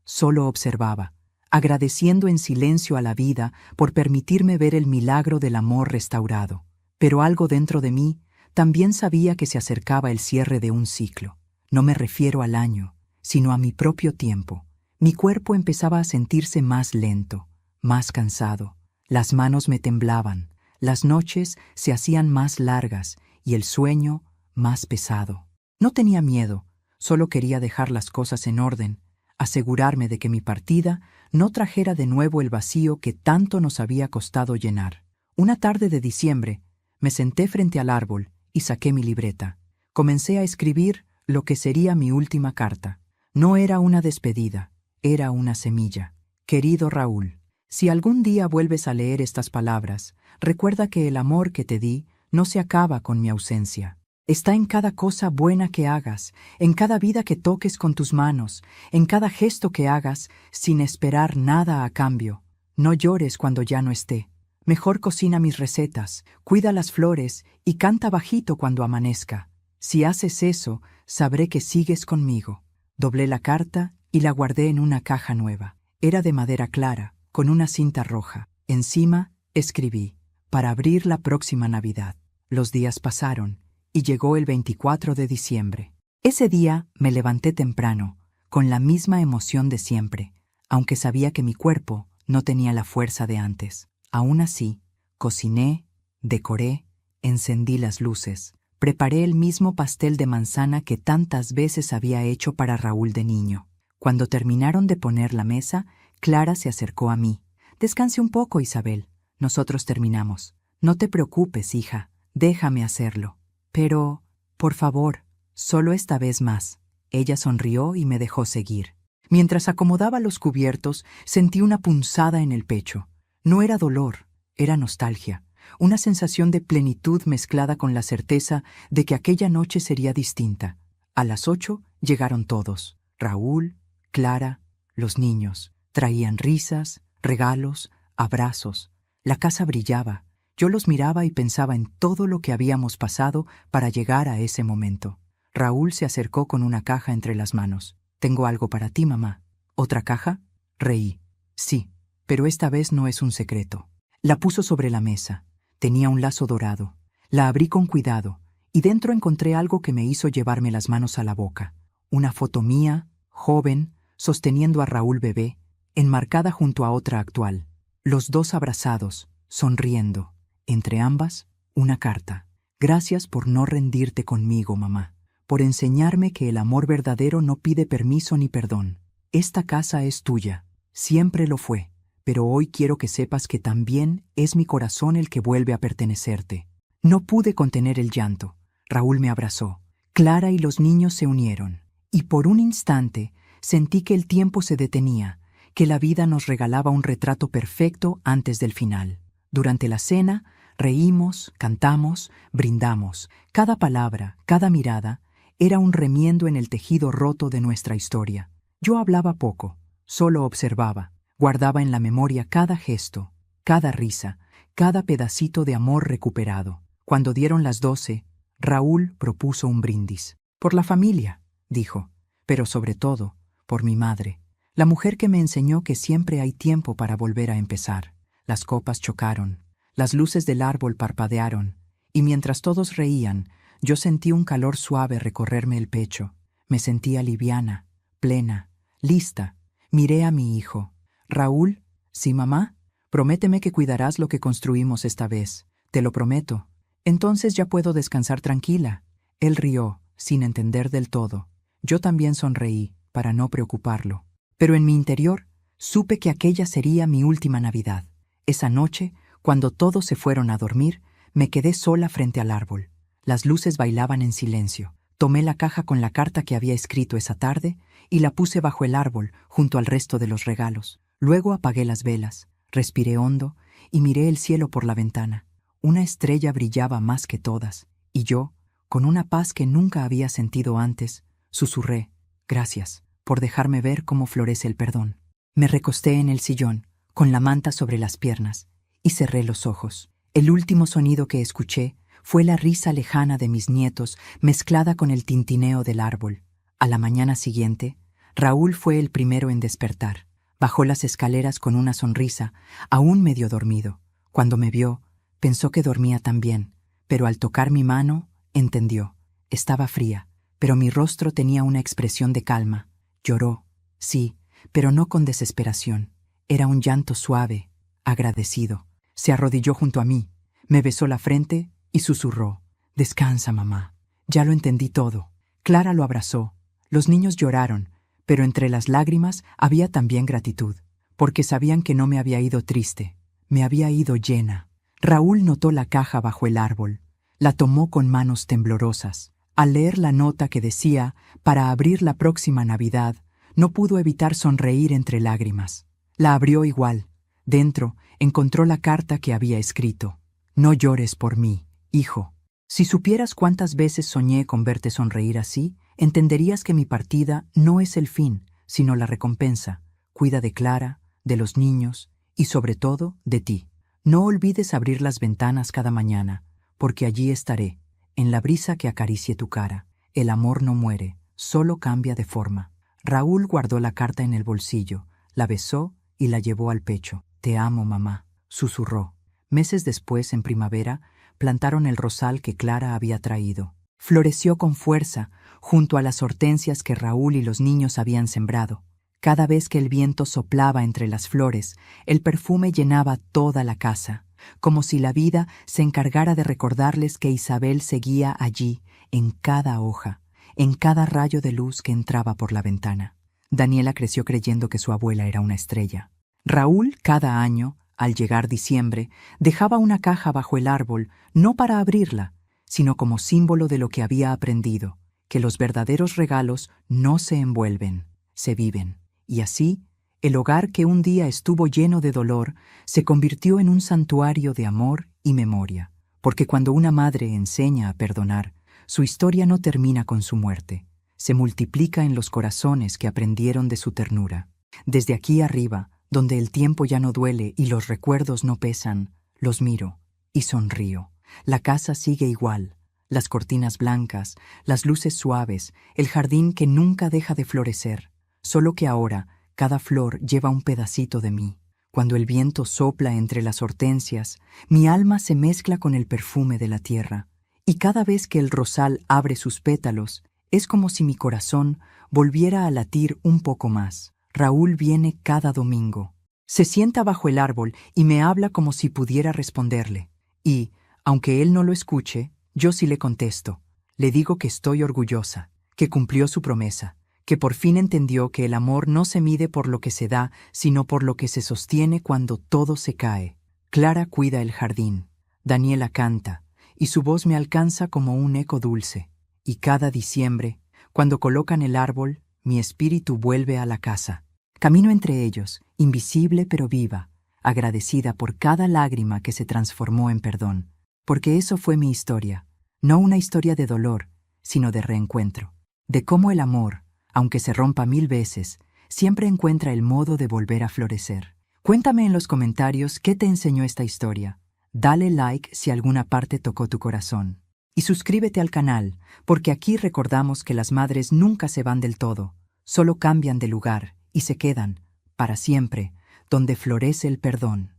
Speaker 1: solo observaba, agradeciendo en silencio a la vida por permitirme ver el milagro del amor restaurado. Pero algo dentro de mí también sabía que se acercaba el cierre de un ciclo. No me refiero al año, sino a mi propio tiempo. Mi cuerpo empezaba a sentirse más lento, más cansado. Las manos me temblaban, las noches se hacían más largas y el sueño más pesado. No tenía miedo, solo quería dejar las cosas en orden, asegurarme de que mi partida no trajera de nuevo el vacío que tanto nos había costado llenar. Una tarde de diciembre, me senté frente al árbol y saqué mi libreta. Comencé a escribir lo que sería mi última carta. No era una despedida, era una semilla. Querido Raúl, si algún día vuelves a leer estas palabras, recuerda que el amor que te di no se acaba con mi ausencia. Está en cada cosa buena que hagas, en cada vida que toques con tus manos, en cada gesto que hagas sin esperar nada a cambio. No llores cuando ya no esté. Mejor cocina mis recetas, cuida las flores y canta bajito cuando amanezca. Si haces eso, sabré que sigues conmigo. Doblé la carta y la guardé en una caja nueva. Era de madera clara, con una cinta roja. Encima escribí, para abrir la próxima Navidad. Los días pasaron y llegó el 24 de diciembre. Ese día me levanté temprano, con la misma emoción de siempre, aunque sabía que mi cuerpo no tenía la fuerza de antes. Aún así, cociné, decoré, encendí las luces, preparé el mismo pastel de manzana que tantas veces había hecho para Raúl de niño. Cuando terminaron de poner la mesa, Clara se acercó a mí. «Descanse un poco, Isabel. Nosotros terminamos. No te preocupes, hija. Déjame hacerlo. Pero, por favor, solo esta vez más». Ella sonrió y me dejó seguir. Mientras acomodaba los cubiertos, sentí una punzada en el pecho. No era dolor, era nostalgia, una sensación de plenitud mezclada con la certeza de que aquella noche sería distinta. A las 8 llegaron todos: Raúl, Clara, los niños. Traían risas, regalos, abrazos. La casa brillaba. Yo los miraba y pensaba en todo lo que habíamos pasado para llegar a ese momento. Raúl se acercó con una caja entre las manos. «Tengo algo para ti, mamá». «¿Otra caja?». Reí. «Sí, pero esta vez no es un secreto». La puso sobre la mesa. Tenía un lazo dorado. La abrí con cuidado y dentro encontré algo que me hizo llevarme las manos a la boca. Una foto mía, joven, sosteniendo a Raúl bebé, enmarcada junto a otra actual. Los dos abrazados, sonriendo. Entre ambas, una carta. «Gracias por no rendirte conmigo, mamá. Por enseñarme que el amor verdadero no pide permiso ni perdón. Esta casa es tuya. Siempre lo fue. Pero hoy quiero que sepas que también es mi corazón el que vuelve a pertenecerte». No pude contener el llanto. Raúl me abrazó. Clara y los niños se unieron. Y por un instante sentí que el tiempo se detenía, que la vida nos regalaba un retrato perfecto antes del final. Durante la cena, reímos, cantamos, brindamos. Cada palabra, cada mirada, era un remiendo en el tejido roto de nuestra historia. Yo hablaba poco, solo observaba. Guardaba en la memoria cada gesto, cada risa, cada pedacito de amor recuperado. Cuando dieron las 12, Raúl propuso un brindis. «Por la familia», dijo, «pero sobre todo, por mi madre, la mujer que me enseñó que siempre hay tiempo para volver a empezar». Las copas chocaron, las luces del árbol parpadearon, y mientras todos reían, yo sentí un calor suave recorrerme el pecho. Me sentía liviana, plena, lista. Miré a mi hijo. «Raúl, ¿sí, mamá? Prométeme que cuidarás lo que construimos esta vez. Te lo prometo. Entonces ya puedo descansar tranquila». Él rió, sin entender del todo. Yo también sonreí, para no preocuparlo. Pero en mi interior, supe que aquella sería mi última Navidad. Esa noche, cuando todos se fueron a dormir, me quedé sola frente al árbol. Las luces bailaban en silencio. Tomé la caja con la carta que había escrito esa tarde y la puse bajo el árbol, junto al resto de los regalos. Luego apagué las velas, respiré hondo y miré el cielo por la ventana. Una estrella brillaba más que todas, y yo, con una paz que nunca había sentido antes, susurré: «Gracias por dejarme ver cómo florece el perdón». Me recosté en el sillón, con la manta sobre las piernas, y cerré los ojos. El último sonido que escuché fue la risa lejana de mis nietos mezclada con el tintineo del árbol. A la mañana siguiente, Raúl fue el primero en despertar. Bajó las escaleras con una sonrisa, aún medio dormido. Cuando me vio, pensó que dormía también, pero al tocar mi mano, Entendió. Estaba fría, pero mi rostro tenía una expresión de calma. Lloró, sí, pero no con desesperación. Era un llanto suave, agradecido. Se arrodilló junto a mí, me besó la frente y susurró: «Descansa, mamá. Ya lo entendí todo». Clara lo abrazó. Los niños lloraron, pero entre las lágrimas había también gratitud, porque sabían que no me había ido triste, me había ido llena. Raúl notó la caja bajo el árbol. La tomó con manos temblorosas. Al leer la nota que decía «para abrir la próxima Navidad», no pudo evitar sonreír entre lágrimas. La abrió igual. Dentro encontró la carta que había escrito: «No llores por mí, hijo. Si supieras cuántas veces soñé con verte sonreír así, entenderías que mi partida no es el fin, sino la recompensa. Cuida de Clara, de los niños y sobre todo de ti. No olvides abrir las ventanas cada mañana, porque allí estaré, en la brisa que acaricie tu cara. El amor no muere, solo cambia de forma». Raúl guardó la carta en el bolsillo, la besó y la llevó al pecho. «Te amo, mamá», susurró. Meses después, en primavera, plantaron el rosal que Clara había traído. Floreció con fuerza, junto a las hortensias que Raúl y los niños habían sembrado. Cada vez que el viento soplaba entre las flores, el perfume llenaba toda la casa, como si la vida se encargara de recordarles que Isabel seguía allí, en cada hoja, en cada rayo de luz que entraba por la ventana. Daniela creció creyendo que su abuela era una estrella. Raúl, cada año, al llegar diciembre, dejaba una caja bajo el árbol, no para abrirla, sino como símbolo de lo que había aprendido, que los verdaderos regalos no se envuelven, se viven. Y así, el hogar que un día estuvo lleno de dolor se convirtió en un santuario de amor y memoria, porque cuando una madre enseña a perdonar, su historia no termina con su muerte, se multiplica en los corazones que aprendieron de su ternura. Desde aquí arriba, donde el tiempo ya no duele y los recuerdos no pesan, los miro y sonrío. La casa sigue igual, las cortinas blancas, las luces suaves, el jardín que nunca deja de florecer, solo que ahora cada flor lleva un pedacito de mí. Cuando el viento sopla entre las hortensias, mi alma se mezcla con el perfume de la tierra, y cada vez que el rosal abre sus pétalos, es como si mi corazón volviera a latir un poco más. Raúl viene cada domingo. Se sienta bajo el árbol y me habla como si pudiera responderle. Y, aunque él no lo escuche, yo sí le contesto. Le digo que estoy orgullosa, que cumplió su promesa, que por fin entendió que el amor no se mide por lo que se da, sino por lo que se sostiene cuando todo se cae. Clara cuida el jardín. Daniela canta, y su voz me alcanza como un eco dulce. Y cada diciembre, cuando colocan el árbol, mi espíritu vuelve a la casa. Camino entre ellos, invisible pero viva, agradecida por cada lágrima que se transformó en perdón. Porque eso fue mi historia, no una historia de dolor, sino de reencuentro. De cómo el amor, aunque se rompa 1000 veces, siempre encuentra el modo de volver a florecer. Cuéntame en los comentarios qué te enseñó esta historia. Dale like si alguna parte tocó tu corazón. Y suscríbete al canal, porque aquí recordamos que las madres nunca se van del todo, solo cambian de lugar y se quedan, para siempre, donde florece el perdón.